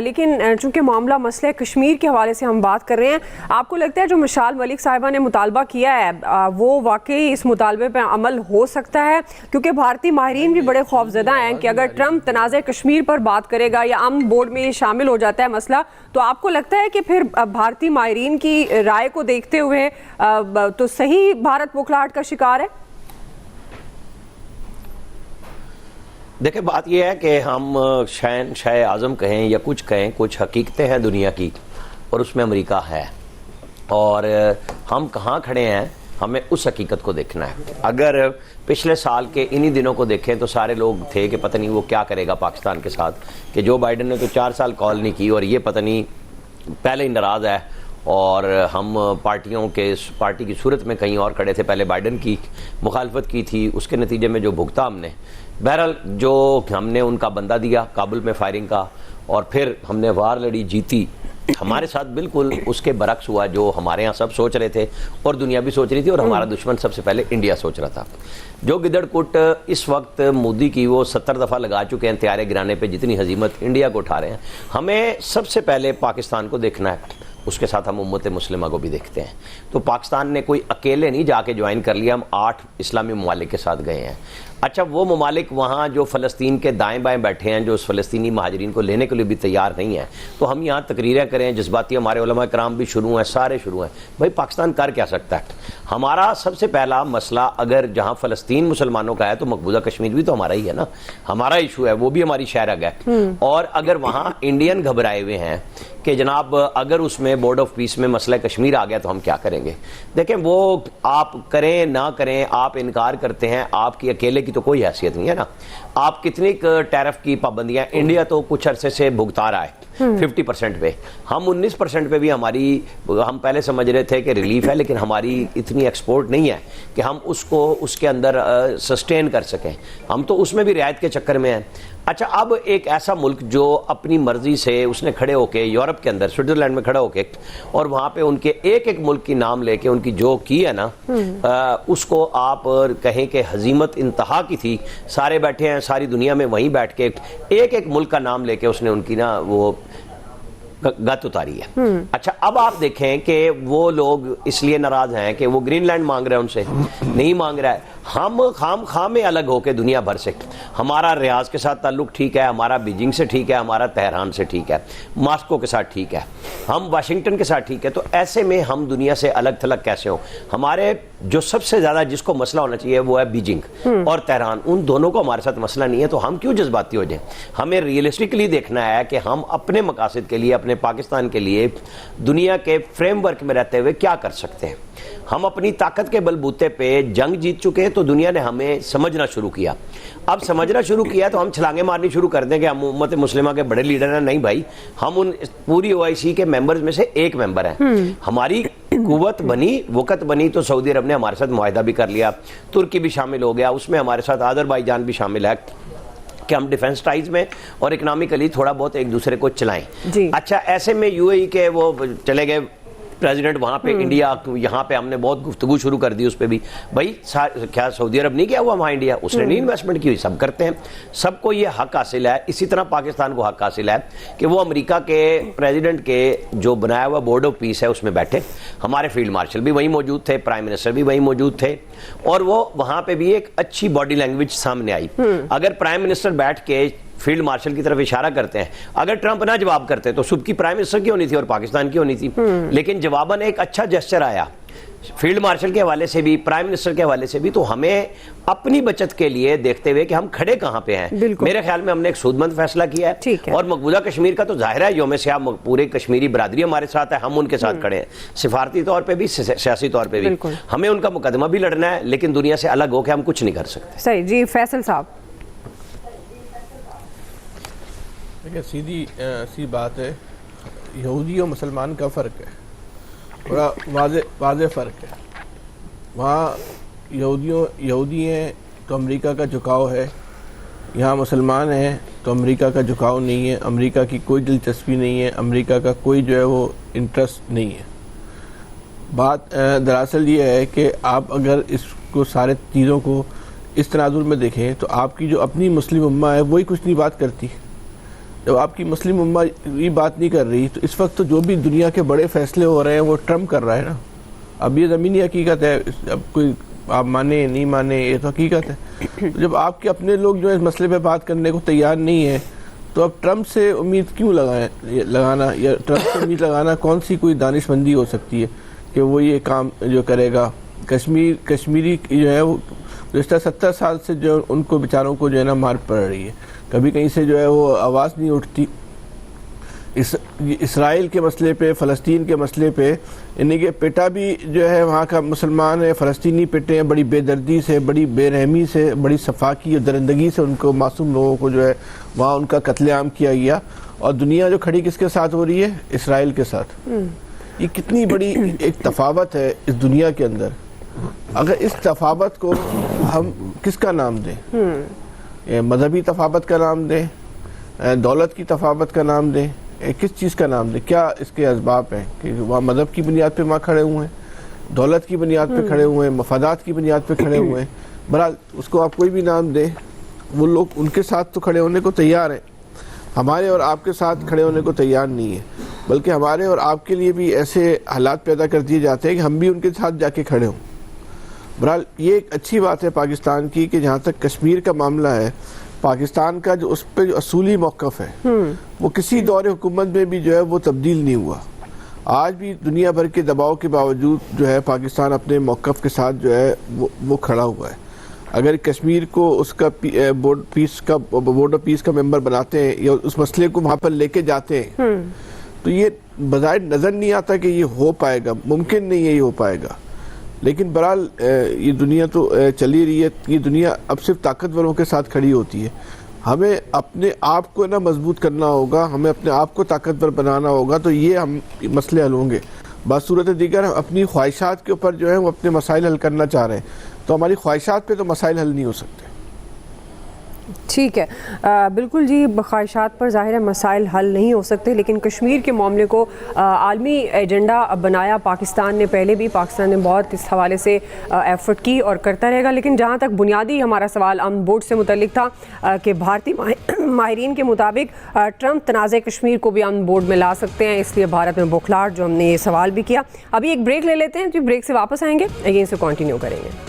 لیکن چونکہ معاملہ مسئلہ کشمیر کے حوالے سے ہم بات کر رہے ہیں، آپ کو لگتا ہے جو مشال ملک صاحبہ نے مطالبہ کیا ہے وہ واقعی اس مطالبے پہ عمل ہو سکتا ہے؟ کیونکہ بھارتی ماہرین بھی بڑے خوفزدہ ہیں کہ اگر ٹرمپ تنازع کشمیر پر بات کرے گا یا امن بورڈ میں یہ شامل ہو جاتا ہے مسئلہ، تو آپ کو لگتا ہے کہ پھر بھارتی ماہرین کی رائے کو دیکھتے ہوئے تو صحیح بھارت بوکھلاہٹ کا شکار ہے؟ دیکھیں، بات یہ ہے کہ ہم شاہ اعظم کہیں یا کچھ کہیں، کچھ حقیقتیں ہیں دنیا کی اور اس میں امریکہ ہے، اور ہم کہاں کھڑے ہیں ہمیں اس حقیقت کو دیکھنا ہے۔ اگر پچھلے سال کے انہی دنوں کو دیکھیں تو سارے لوگ تھے کہ پتہ نہیں وہ کیا کرے گا پاکستان کے ساتھ، کہ جو بائیڈن نے تو 4 سال کال نہیں کی اور یہ پتہ نہیں پہلے ہی ناراض ہے، اور ہم پارٹی کی صورت میں کہیں اور کھڑے تھے۔ پہلے بائیڈن کی مخالفت کی تھی، اس کے نتیجے میں جو بھگتا ہم نے، بہرحال جو ہم نے ان کا بندہ دیا کابل میں فائرنگ کا، اور پھر ہم نے وار لڑی، جیتی۔ ہمارے ساتھ بالکل اس کے برعکس ہوا جو ہمارے ہاں سب سوچ رہے تھے اور دنیا بھی سوچ رہی تھی، اور ہمارا دشمن سب سے پہلے انڈیا سوچ رہا تھا۔ جو گدڑ کٹ اس وقت مودی کی وہ 70 دفعہ لگا چکے ہیں طیارے گرانے پہ، جتنی ہزیمت انڈیا کو اٹھا رہے ہیں، ہمیں سب سے پہلے پاکستان کو دیکھنا ہے، اس کے ساتھ ہم امت مسلمہ کو بھی دیکھتے ہیں۔ تو پاکستان نے کوئی اکیلے نہیں جا کے جوائن کر لیا، ہم 8 اسلامی ممالک کے ساتھ گئے ہیں۔ اچھا، وہ ممالک وہاں جو فلسطین کے دائیں بائیں بیٹھے ہیں، جو اس فلسطینی مہاجرین کو لینے کے لیے بھی تیار نہیں ہیں، تو ہم یہاں تقریریں کریں، جذباتی ہمارے علماء کرام بھی شروع ہیں، سارے شروع ہیں۔ بھائی پاکستان کر کیا سکتا ہے؟ ہمارا سب سے پہلا مسئلہ اگر جہاں فلسطین مسلمانوں کا ہے تو مقبوضہ کشمیر بھی تو ہمارا ہی ہے نا، ہمارا ایشو ہے، وہ بھی ہماری شہرگ ہے۔ اور اگر وہاں انڈین گھبرائے ہوئے ہیں کہ جناب اگر اس میں بورڈ آف پیس میں مسئلہ کشمیر آ گیا تو ہم کیا کریں گے؟ دیکھیں، وہ آپ کریں نہ کریں، آپ انکار کرتے ہیں، آپ کی اکیلے کی تو کوئی حیثیت نہیں ہے نا۔ آپ کتنی ٹیرف کی پابندیاں، انڈیا تو کچھ عرصے سے بھگتا رہا ہے 50% پہ، ہم 19% پہ بھی ہم پہلے سمجھ رہے تھے کہ ریلیف ہے، لیکن ہماری اتنی ایکسپورٹ نہیں ہے کہ ہم اس کو اس کے اندر سسٹین کر سکیں، ہم تو اس میں بھی رعایت کے چکر میں ہیں۔ اچھا، اب ایک ایسا ملک جو اپنی مرضی سے اس نے کھڑے ہو کے یورپ کے اندر سوئٹزرلینڈ میں کھڑا ہو کے، اور وہاں پہ ان کے ایک ایک ملک کی نام لے کے ان کی جو کی ہے نا، اس کو آپ کہیں کہ ہزیمت انتہا کی تھی، سارے بیٹھے ہیں ساری دنیا میں وہیں بیٹھ کے ایک ایک ملک کا نام لے کے اس نے ان کی نا وہ گت اتاری ہے۔ اچھا، اب آپ دیکھیں کہ وہ لوگ اس لیے ناراض ہیں کہ وہ گرین لینڈ مانگ رہے ہیں، ان سے نہیں مانگ رہا ہے۔ ہم خام میں الگ ہو کے دنیا بھر سے، ہمارا ریاض کے ساتھ تعلق ٹھیک ہے، ہمارا بیجنگ سے ٹھیک ہے، ہمارا تہران سے ٹھیک ہے، ماسکو کے ساتھ ٹھیک ہے، ہم واشنگٹن کے ساتھ ٹھیک ہے، تو ایسے میں ہم دنیا سے الگ تھلگ کیسے ہوں؟ ہمارے جو سب سے زیادہ جس کو مسئلہ ہونا چاہیے وہ ہے بیجنگ اور تہران، ان دونوں کو ہمارے ساتھ مسئلہ نہیں ہے، تو ہم کیوں جذباتی ہو جائیں؟ ہمیں ریئلسٹکلی دیکھنا ہے کہ ہم اپنے مقاصد کے لیے، اپنے پاکستان کے لیے دنیا کے فریم ورک میں رہتے ہوئے کیا کر سکتے ہیں۔ ہم اپنی طاقت کے بلبوتے پہ جنگ جیت چکے ہیں، تو دنیا نے ہمیں سمجھنا شروع کیا۔ اب سمجھنا شروع کیا تو ہم چھلانگیں مارنی شروع کر دیں کہ ہم امت مسلمہ کے بڑے لیڈر ہیں۔ نہیں بھائی، ہم ان پوری OIC کے ممبرز میں سے ایک ممبر ہیں۔ ہماری قوت بنی، وقت بنی تو سعودی عرب نے ہمارے ساتھ معاہدہ بھی کر لیا، ترکی بھی شامل ہو گیا، اس میں ہمارے ساتھ آذربائیجان بھی شامل ہے کہ ہم ڈیفنس ٹائز میں اور اکنامکلی تھوڑا بہت ایک دوسرے کو چلائیں۔ اچھا، ایسے میں UAE کے وہ چلے گئے پریزیڈنٹ وہاں پہ، انڈیا یہاں پہ ہم نے بہت گفتگو شروع کر دی اس پہ بھی۔ بھائی کیا سعودی عرب نہیں کیا ہوا وہاں انڈیا؟ اس نے نہیں انویسٹمنٹ کی ہوئی، سب کرتے ہیں، سب کو یہ حق حاصل ہے۔ اسی طرح پاکستان کو حق حاصل ہے کہ وہ امریکہ کے پریزیڈنٹ کے جو بنایا ہوا بورڈ آف پیس ہے اس میں بیٹھے، ہمارے فیلڈ مارشل بھی وہیں موجود تھے، پرائم منسٹر بھی وہیں موجود تھے، اور وہ وہاں پہ بھی ایک اچھی باڈی لینگویج سامنے آئی۔ اگر پرائم منسٹر بیٹھ کے فیلڈ مارشل کی طرف اشارہ کرتے ہیں، اگر ٹرمپ نہ جواب کرتے تو صبح کی پرائم منسٹر کی ہونی تھی اور پاکستان کی ہونی تھی، لیکن جواباً ایک اچھا جسچر آیا فیلڈ مارشل کے حوالے سے بھی، پرائم منسٹر کے حوالے سے بھی۔ تو ہمیں اپنی بچت کے لیے دیکھتے ہوئے کہ ہم کھڑے کہاں پہ ہیں، میرے خیال میں ہم نے ایک سودمند فیصلہ کیا ہے، اور مقبوضہ کشمیر کا تو ظاہر ہے یوم سیاہ پورے کشمیری برادری ہمارے ساتھ ہے، ہم ان کے ساتھ کھڑے ہیں، سفارتی طور پہ بھی، سیاسی طور پہ بھی۔ ہمیں ان کا مقدمہ بھی لڑنا ہے، لیکن دنیا سے الگ ہو کے ہم کچھ نہیں کر سکتے۔ صحیح جی، فیصل صاحب۔ سیدھی سی بات ہے، یہودی اور مسلمان کا فرق ہے، بڑا واضح فرق ہے۔ وہاں یہودی ہیں تو امریکہ کا جھکاؤ ہے، یہاں مسلمان ہیں تو امریکہ کا جھکاؤ نہیں ہے، امریکہ کی کوئی دلچسپی نہیں ہے، امریکہ کا کوئی جو ہے وہ انٹرسٹ نہیں ہے۔ بات دراصل یہ ہے کہ آپ اگر اس کو سارے چیزوں کو اس تناظر میں دیکھیں تو آپ کی جو اپنی مسلم امہ ہے وہی کچھ نہیں بات کرتی۔ جب آپ کی مسلم امہ یہ بات نہیں کر رہی تو اس وقت تو جو بھی دنیا کے بڑے فیصلے ہو رہے ہیں وہ ٹرمپ کر رہا ہے نا. اب یہ زمینی حقیقت ہے, اب کوئی آپ مانے نہیں مانے یہ تو حقیقت ہے. جب آپ کے اپنے لوگ جو ہے اس مسئلے پہ بات کرنے کو تیار نہیں ہیں تو اب ٹرمپ سے امید کیوں لگانا, یا ٹرمپ سے امید لگانا کون سی کوئی دانش مندی ہو سکتی ہے کہ وہ یہ کام جو کرے گا. کشمیری جو ہے وہ گزشتہ 70 سال سے جو ان کو بیچاروں کو جو ہے نا مار پڑ رہی ہے, کبھی کہیں سے جو ہے وہ آواز نہیں اٹھتی. اسرائیل کے مسئلے پہ, فلسطین کے مسئلے پہ انہیں کہ پٹا بھی جو ہے وہاں کا مسلمان ہے, فلسطینی پٹے ہیں بڑی بے دردی سے, بڑی بے رحمی سے, بڑی صفاقی اور درندگی سے ان کو معصوم لوگوں کو جو ہے وہاں ان کا قتل عام کیا گیا. اور دنیا جو کھڑی کس کے ساتھ ہو رہی ہے؟ اسرائیل کے ساتھ. یہ کتنی بڑی ایک تفاوت ہے اس دنیا کے اندر. اگر اس تفاوت کو ہم کس کا نام دیں؟ مذہبی تفاوت کا نام دیں, دولت کی تفاوت کا نام دیں, کس چیز کا نام دیں؟ کیا اس کے اسباب ہیں کہ وہاں مذہب کی بنیاد پہ وہاں کھڑے ہوئے ہیں, دولت کی بنیاد پہ کھڑے ہوئے ہیں, مفادات کی بنیاد پہ کھڑے ہوئے ہیں. بہرحال اس کو آپ کوئی بھی نام دیں, وہ لوگ ان کے ساتھ تو کھڑے ہونے کو تیار ہیں, ہمارے اور آپ کے ساتھ کھڑے ہونے کو تیار نہیں ہے, بلکہ ہمارے اور آپ کے لیے بھی ایسے حالات پیدا کر دیے جاتے ہیں کہ ہم بھی ان کے ساتھ جا کے کھڑے ہوں. بہرحال یہ ایک اچھی بات ہے پاکستان کی کہ جہاں تک کشمیر کا معاملہ ہے, پاکستان کا جو اس پہ جو اصولی موقف ہے وہ کسی دور حکومت میں بھی جو ہے وہ تبدیل نہیں ہوا. آج بھی دنیا بھر کے دباؤ کے باوجود جو ہے پاکستان اپنے موقف کے ساتھ جو ہے وہ کھڑا ہوا ہے. اگر کشمیر کو اس کا بورڈ آف پیس کا ممبر بناتے ہیں یا اس مسئلے کو وہاں پر لے کے جاتے ہیں تو یہ بظاہر نظر نہیں آتا کہ یہ ہو پائے گا, ممکن نہیں ہے یہ ہو پائے گا. لیکن بہرحال یہ دنیا تو چلی رہی ہے, یہ دنیا اب صرف طاقتوروں کے ساتھ کھڑی ہوتی ہے. ہمیں اپنے آپ کو نا مضبوط کرنا ہوگا, ہمیں اپنے آپ کو طاقتور بنانا ہوگا, تو یہ ہم مسئلے حل ہوں گے. بصورت دیگر ہم اپنی خواہشات کے اوپر جو ہے وہ اپنے مسائل حل کرنا چاہ رہے ہیں, تو ہماری خواہشات پہ تو مسائل حل نہیں ہو سکتے. ٹھیک ہے, بالکل جی, خواہشات پر ظاہر ہے مسائل حل نہیں ہو سکتے, لیکن کشمیر کے معاملے کو عالمی ایجنڈا بنایا پاکستان نے پہلے بھی. پاکستان نے بہت اس حوالے سے ایفرٹ کی اور کرتا رہے گا. لیکن جہاں تک بنیادی ہمارا سوال امن بورڈ سے متعلق تھا کہ بھارتی ماہرین کے مطابق ٹرمپ تنازع کشمیر کو بھی امن بورڈ میں لا سکتے ہیں, اس لیے بھارت میں بوکھلاہٹ, جو ہم نے یہ سوال بھی کیا. ابھی ایک بریک لے لیتے ہیں, جو بریک سے واپس آئیں گے اگین سے کنٹینیو کریں گے.